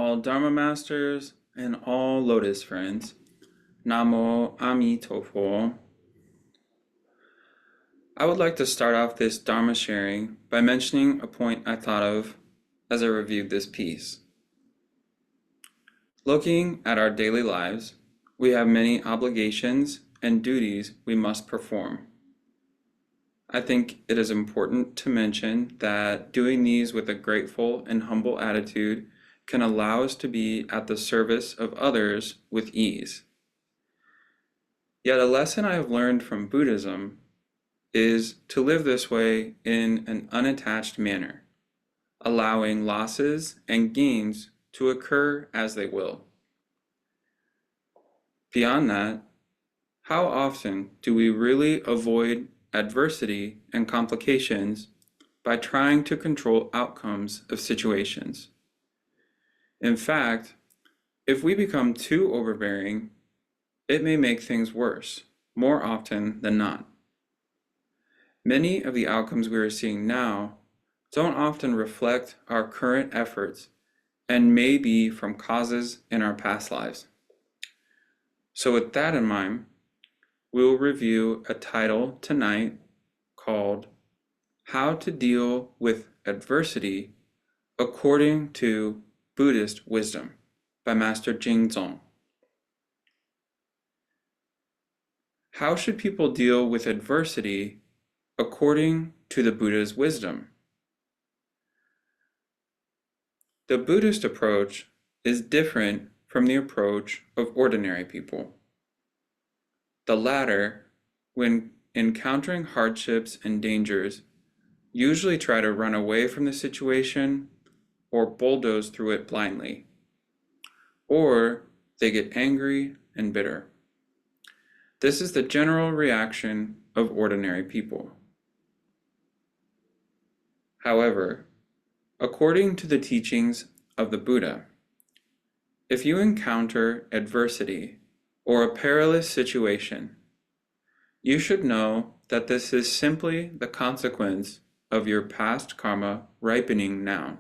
all Dharma Masters and all Lotus Friends. Namo Amituofo. I would like to start off this Dharma sharing by mentioning a point I thought of as I reviewed this piece. Looking at our daily lives, we have many obligations and duties we must perform. I think it is important to mention that doing these with a grateful and humble attitude can allow us to be at the service of others with ease. Yet a lesson I have learned from Buddhism is to live this way in an unattached manner, allowing losses and gains to occur as they will. Beyond that, how often do we really avoid adversity and complications by trying to control outcomes of situations? In fact, if we become too overbearing, it may make things worse, more often than not. Many of the outcomes we are seeing now don't often reflect our current efforts and may be from causes in our past lives. So with that in mind, we'll review a title tonight called How to Deal with Adversity According to Buddhist Wisdom by Master Jingzong. How should people deal with adversity according to the Buddha's wisdom? The Buddhist approach is different from the approach of ordinary people. The latter, when encountering hardships and dangers, usually try to run away from the situation or bulldoze through it blindly, or they get angry and bitter. This is the general reaction of ordinary people. However, according to the teachings of the Buddha, if you encounter adversity or a perilous situation, you should know that this is simply the consequence of your past karma ripening now.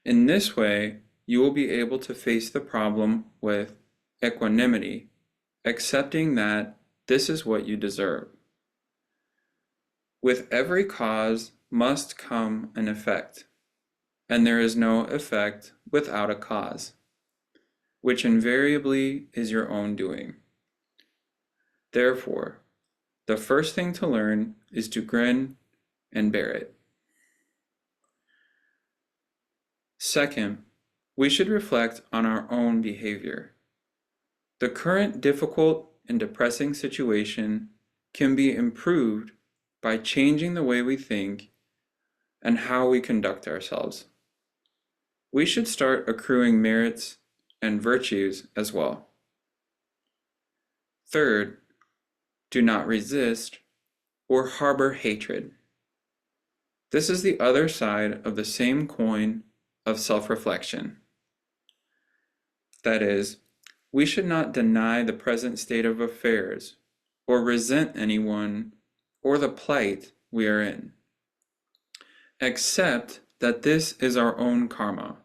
In this way, you will be able to face the problem with equanimity, accepting that this is what you deserve. With every cause must come an effect, and there is no effect without a cause, which invariably is your own doing. Therefore, the first thing to learn is to grin and bear it. Second, we should reflect on our own behavior. The current difficult and depressing situation can be improved by changing the way we think and how we conduct ourselves. We should start accruing merits and virtues as well. Third, do not resist or harbor hatred. This is the other side of the same coin of self-reflection. That is, we should not deny the present state of affairs or resent anyone or the plight we are in. Accept that this is our own karma.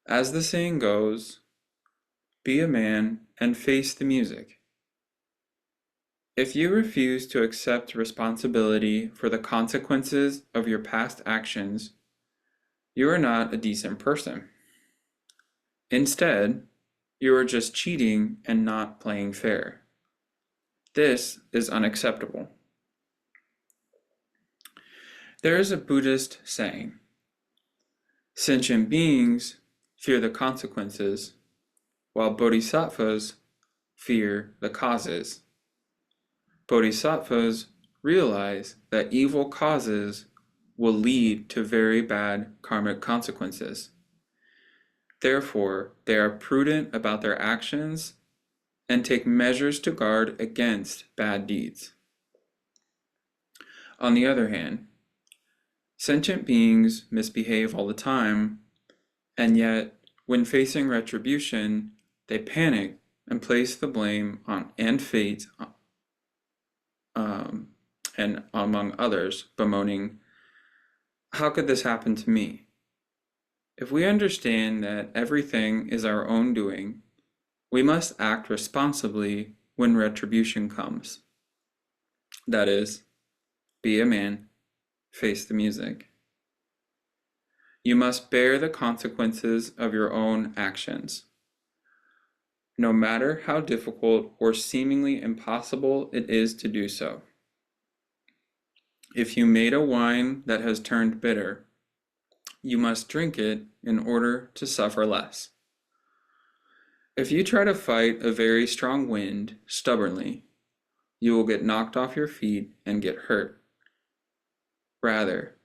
As the saying goes, be a man and face the music. If you refuse to accept responsibility for the consequences of your past actions, you are not a decent person. Instead, you are just cheating and not playing fair. This is unacceptable. There is a Buddhist saying, sentient beings fear the consequences, while bodhisattvas fear the causes. Bodhisattvas realize that evil causes will lead to very bad karmic consequences. Therefore, they are prudent about their actions and take measures to guard against bad deeds. On the other hand, sentient beings misbehave all the time, and yet, when facing retribution, they panic and place the blame on fate, and among others, bemoaning, "How could this happen to me?" If we understand that everything is our own doing, we must act responsibly when retribution comes. That is, be a man, face the music. You must bear the consequences of your own actions. No matter how difficult or seemingly impossible it is to do so. If you made a wine that has turned bitter, you must drink it in order to suffer less. If you try to fight a very strong wind stubbornly, you will get knocked off your feet and get hurt. Rather,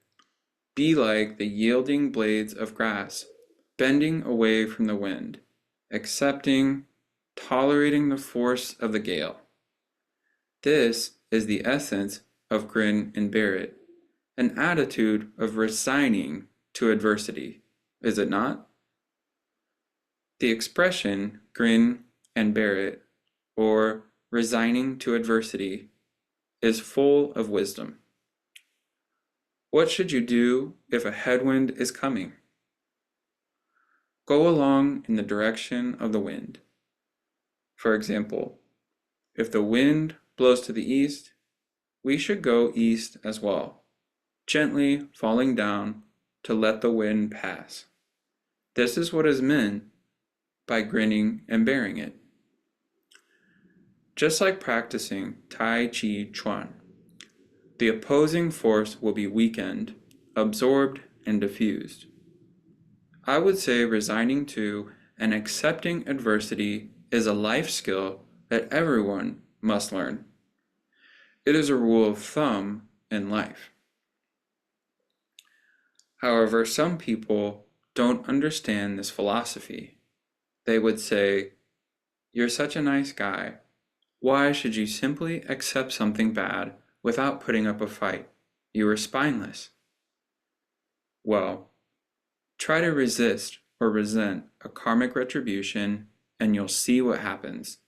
be like the yielding blades of grass, bending away from the wind, accepting, tolerating the force of the gale. This is the essence of grin and bear it, an attitude of resigning to adversity, is it not? The expression grin and bear it, or resigning to adversity, is full of wisdom. What should you do if a headwind is coming? Go along in the direction of the wind. For example, if the wind blows to the east, we should go east as well, gently falling down to let the wind pass. This is what is meant by grinning and bearing it. Just like practicing Tai Chi Chuan, the opposing force will be weakened, absorbed, and diffused. I would say resigning to and accepting adversity is a life skill that everyone must learn. It is a rule of thumb in life. However, some people don't understand this philosophy. They would say, "You're such a nice guy. Why should you simply accept something bad without putting up a fight? You are spineless." Well, try to resist or resent a karmic retribution and you'll see what happens.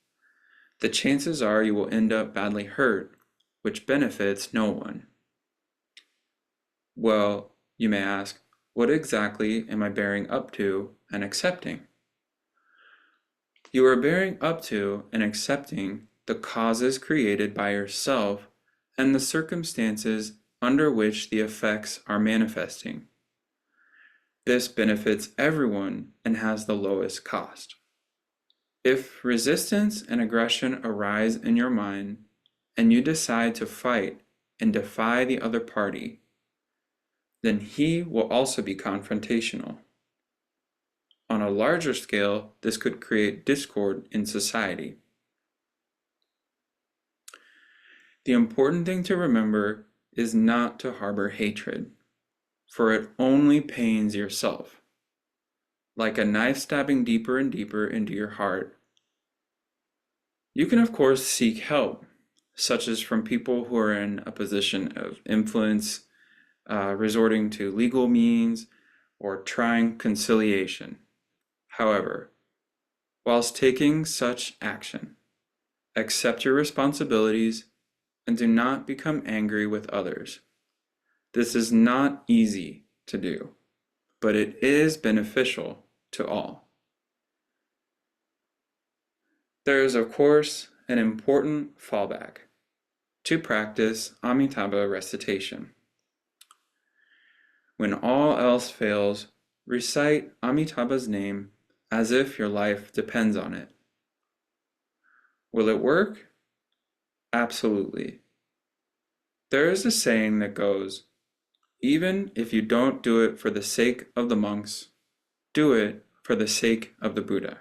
The chances are you will end up badly hurt, which benefits no one. Well, you may ask, what exactly am I bearing up to and accepting? You are bearing up to and accepting the causes created by yourself and the circumstances under which the effects are manifesting. This benefits everyone and has the lowest cost. If resistance and aggression arise in your mind and you decide to fight and defy the other party, then he will also be confrontational. On a larger scale, this could create discord in society. The important thing to remember is not to harbor hatred, for it only pains yourself. Like a knife stabbing deeper and deeper into your heart. You can, of course, seek help, such as from people who are in a position of influence, resorting to legal means, or trying conciliation. However, whilst taking such action, accept your responsibilities and do not become angry with others. This is not easy to do, but it is beneficial to all. There is, of course, an important fallback to practice Amitabha recitation. When all else fails, recite Amitabha's name as if your life depends on it. Will it work? Absolutely. There is a saying that goes, even if you don't do it for the sake of the monks, do it for the sake of the Buddha.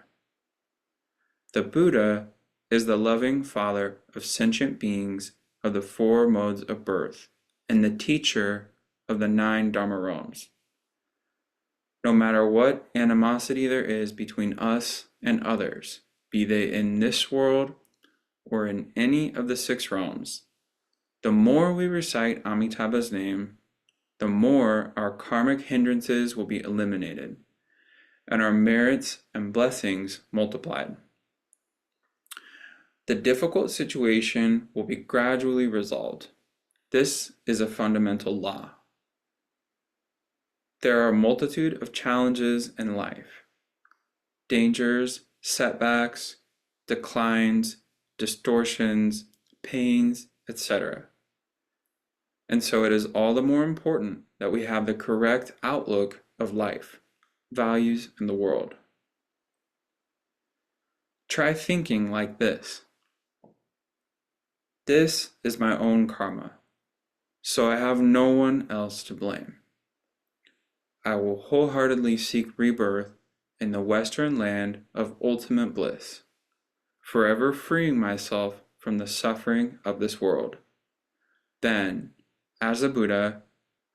The Buddha is the loving father of sentient beings of the 4 modes of birth and the teacher of the 9 Dharma realms. No matter what animosity there is between us and others, be they in this world or in any of the 6 realms, the more we recite Amitabha's name, the more our karmic hindrances will be eliminated and our merits and blessings multiplied. The difficult situation will be gradually resolved. This is a fundamental law. There are a multitude of challenges in life: dangers, setbacks, declines, distortions, pains, etc. And so it is all the more important that we have the correct outlook of life, values, and the world. Try thinking like this: this is my own karma, so I have no one else to blame. I will wholeheartedly seek rebirth in the Western land of ultimate bliss, forever freeing myself from the suffering of this world. Then, as a Buddha,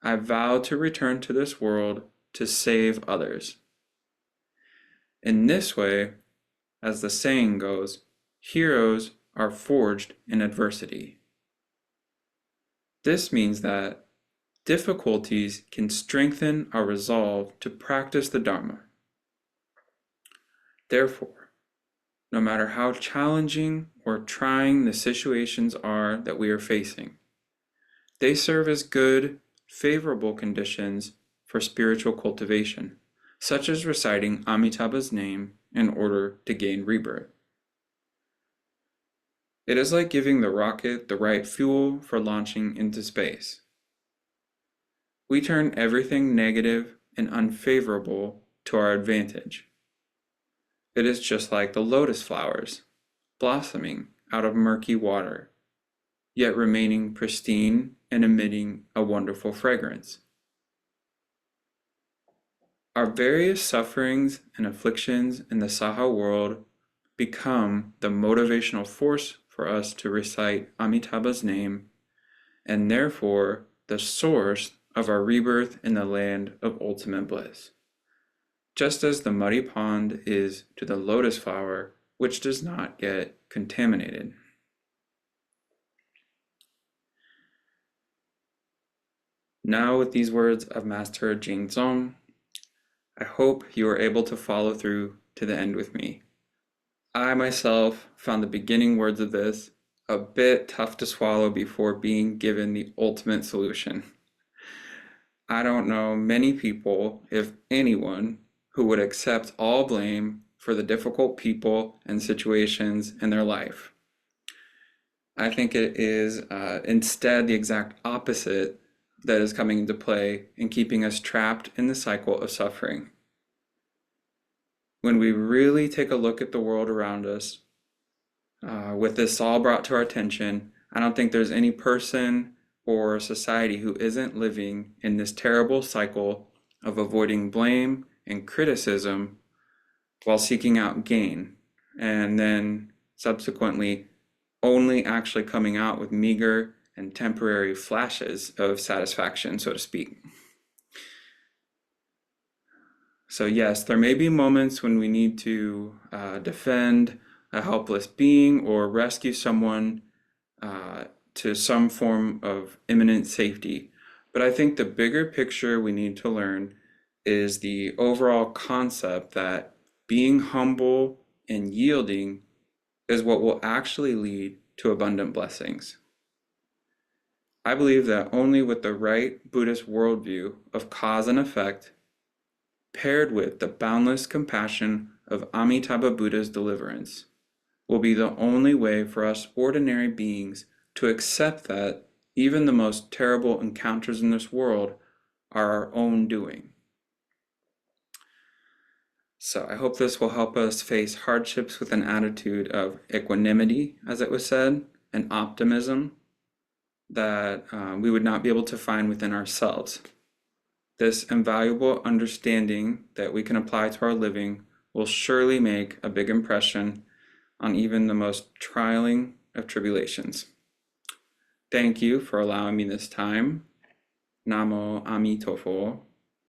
I vow to return to this world to save others. In this way, as the saying goes, heroes are forged in adversity. This means that difficulties can strengthen our resolve to practice the Dharma. Therefore, no matter how challenging or trying the situations are that we are facing, they serve as good, favorable conditions for spiritual cultivation, such as reciting Amitabha's name in order to gain rebirth. It is like giving the rocket the right fuel for launching into space. We turn everything negative and unfavorable to our advantage. It is just like the lotus flowers, blossoming out of murky water, yet remaining pristine and emitting a wonderful fragrance. Our various sufferings and afflictions in the Saha world become the motivational force for us to recite Amitabha's name, and therefore the source of our rebirth in the land of ultimate bliss. Just as the muddy pond is to the lotus flower, which does not get contaminated. Now, with these words of Master Jingzong, I hope you are able to follow through to the end with me. I myself found the beginning words of this a bit tough to swallow before being given the ultimate solution. I don't know many people, if anyone, who would accept all blame for the difficult people and situations in their life. I think it is instead the exact opposite that is coming into play in keeping us trapped in the cycle of suffering. When we really take a look at the world around us, with this all brought to our attention, I don't think there's any person or society who isn't living in this terrible cycle of avoiding blame and criticism while seeking out gain, and then subsequently only actually coming out with meager and temporary flashes of satisfaction, so to speak. So yes, there may be moments when we need to defend a helpless being or rescue someone to some form of imminent safety. But I think the bigger picture we need to learn is the overall concept that being humble and yielding is what will actually lead to abundant blessings. I believe that only with the right Buddhist worldview of cause and effect, paired with the boundless compassion of Amitabha Buddha's deliverance, will be the only way for us ordinary beings to accept that even the most terrible encounters in this world are our own doing. So I hope this will help us face hardships with an attitude of equanimity, as it was said, and optimism that we would not be able to find within ourselves. This invaluable understanding that we can apply to our living will surely make a big impression on even the most trying of tribulations. Thank you for allowing me this time. Namo Amituofo.